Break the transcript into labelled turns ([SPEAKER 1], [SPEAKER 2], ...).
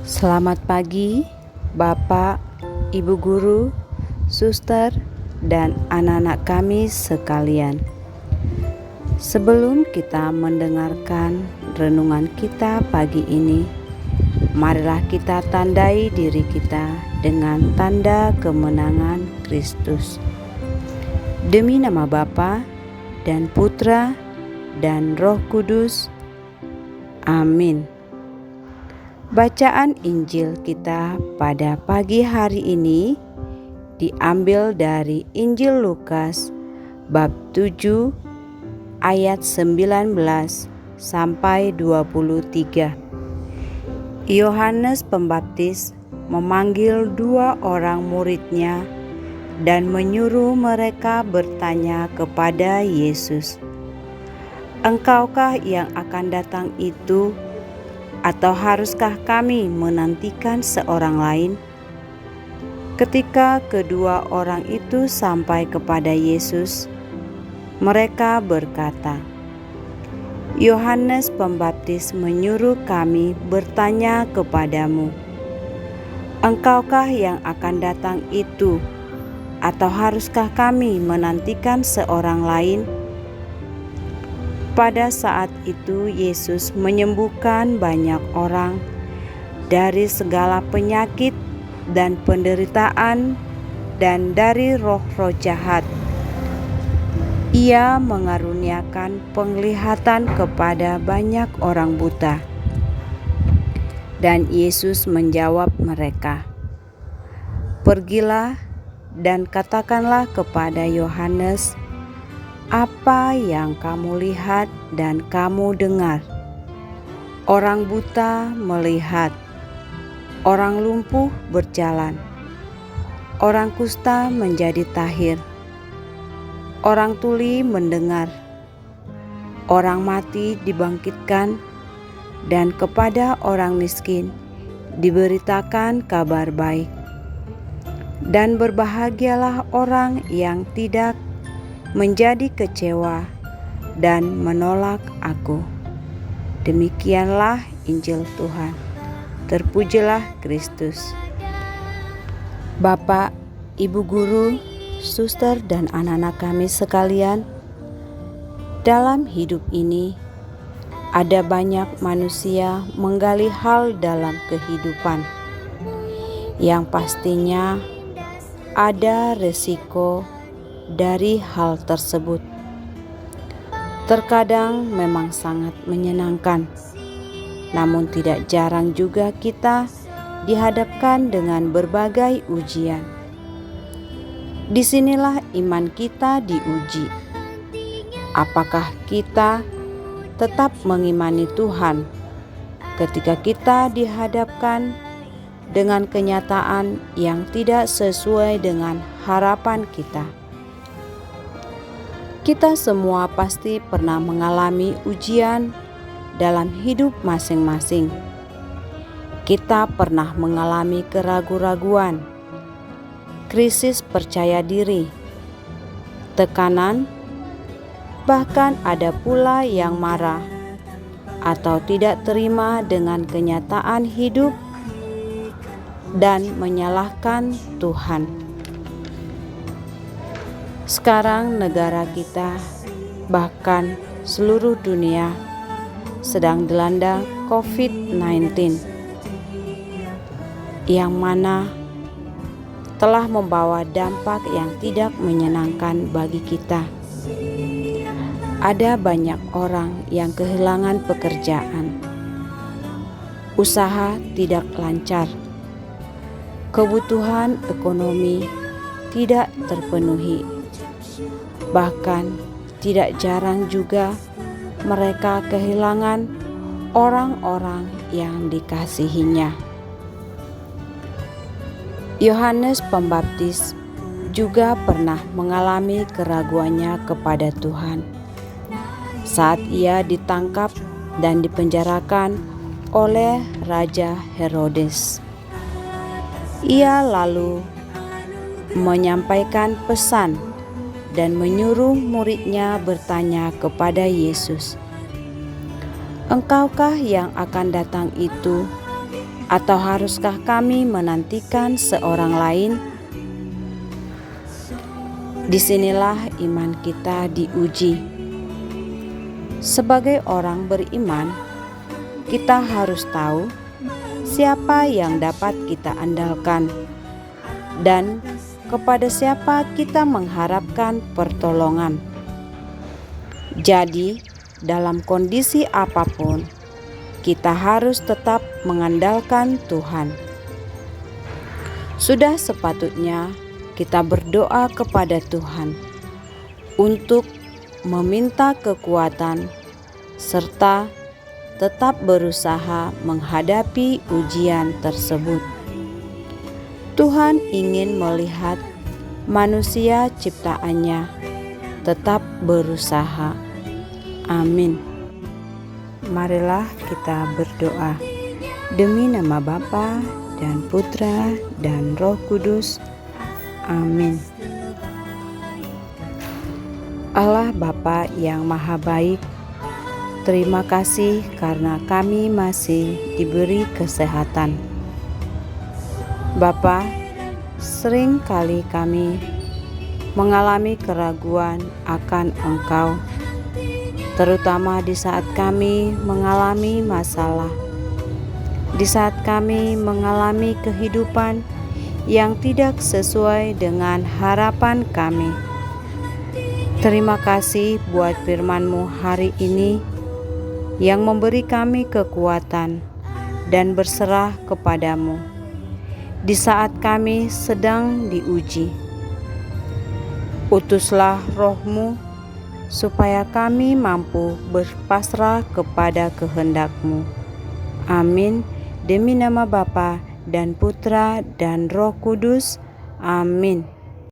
[SPEAKER 1] Selamat pagi, Bapak, Ibu Guru, Suster, dan anak-anak kami sekalian. Sebelum kita mendengarkan renungan kita pagi ini, marilah kita tandai diri kita dengan tanda kemenangan Kristus. Demi nama Bapa dan Putra dan Roh Kudus. Amin. Bacaan Injil kita pada pagi hari ini diambil dari Injil Lukas bab 7 ayat 19 sampai 23. Yohanes Pembaptis memanggil 2 orang muridnya dan menyuruh mereka bertanya kepada Yesus, "Engkaukah yang akan datang itu, atau haruskah kami menantikan seorang lain?" Ketika kedua orang itu sampai kepada Yesus, mereka berkata, "Yohanes Pembaptis menyuruh kami bertanya kepadamu, engkaukah yang akan datang itu, atau haruskah kami menantikan seorang lain?" Pada saat itu Yesus menyembuhkan banyak orang dari segala penyakit dan penderitaan dan dari roh-roh jahat. Ia mengaruniakan penglihatan kepada banyak orang buta. Dan Yesus menjawab mereka, "Pergilah dan katakanlah kepada Yohanes apa yang kamu lihat dan kamu dengar. Orang buta melihat, orang lumpuh berjalan, orang kusta menjadi tahir, orang tuli mendengar, orang mati dibangkitkan, dan kepada orang miskin diberitakan kabar baik. Dan berbahagialah orang yang tidak menjadi kecewa dan menolak aku." Demikianlah Injil Tuhan. Terpujilah Kristus. Bapak, Ibu Guru, Suster, dan anak-anak kami sekalian, dalam hidup ini ada banyak manusia menggali hal dalam kehidupan yang pastinya ada resiko dari hal tersebut. Terkadang memang sangat menyenangkan, namun tidak jarang juga kita dihadapkan dengan berbagai ujian. Disinilah iman kita diuji. Apakah kita tetap mengimani Tuhan ketika kita dihadapkan dengan kenyataan yang tidak sesuai dengan harapan kita? Kita semua pasti pernah mengalami ujian dalam hidup masing-masing. Kita pernah mengalami keraguan-raguan, krisis percaya diri, tekanan, bahkan ada pula yang marah atau tidak terima dengan kenyataan hidup dan menyalahkan Tuhan. Sekarang negara kita, bahkan seluruh dunia, sedang dilanda COVID-19, yang mana telah membawa dampak yang tidak menyenangkan bagi kita. Ada banyak orang yang kehilangan pekerjaan, usaha tidak lancar, kebutuhan ekonomi tidak terpenuhi. Bahkan tidak jarang juga mereka kehilangan orang-orang yang dikasihinya. Yohanes Pembaptis juga pernah mengalami keraguannya kepada Tuhan saat ia ditangkap dan dipenjarakan oleh Raja Herodes. Ia lalu menyampaikan pesan dan menyuruh muridnya bertanya kepada Yesus, "Engkaukah yang akan datang itu, Atau haruskah kami menantikan seorang lain? Disinilah iman kita diuji. Sebagai orang beriman, kita harus tahu siapa yang dapat kita andalkan dan kepada siapa kita mengharapkan pertolongan. Jadi, dalam kondisi apapun, kita harus tetap mengandalkan Tuhan. Sudah sepatutnya kita berdoa kepada Tuhan untuk meminta kekuatan serta tetap berusaha menghadapi ujian tersebut. Tuhan ingin melihat manusia ciptaannya tetap berusaha. Amin. Marilah kita berdoa. Demi nama Bapa dan Putra dan Roh Kudus. Amin. Allah Bapa yang Maha Baik, terima kasih karena kami masih diberi kesehatan. Bapa, sering kali kami mengalami keraguan akan Engkau, terutama di saat kami mengalami masalah, di saat kami mengalami kehidupan yang tidak sesuai dengan harapan kami. Terima kasih buat firman-Mu hari ini yang memberi kami kekuatan dan berserah kepadamu di saat kami sedang diuji. Utuslah Roh-Mu supaya kami mampu berpasrah kepada kehendak-Mu. Amin. Demi nama Bapa dan Putra dan Roh Kudus. Amin.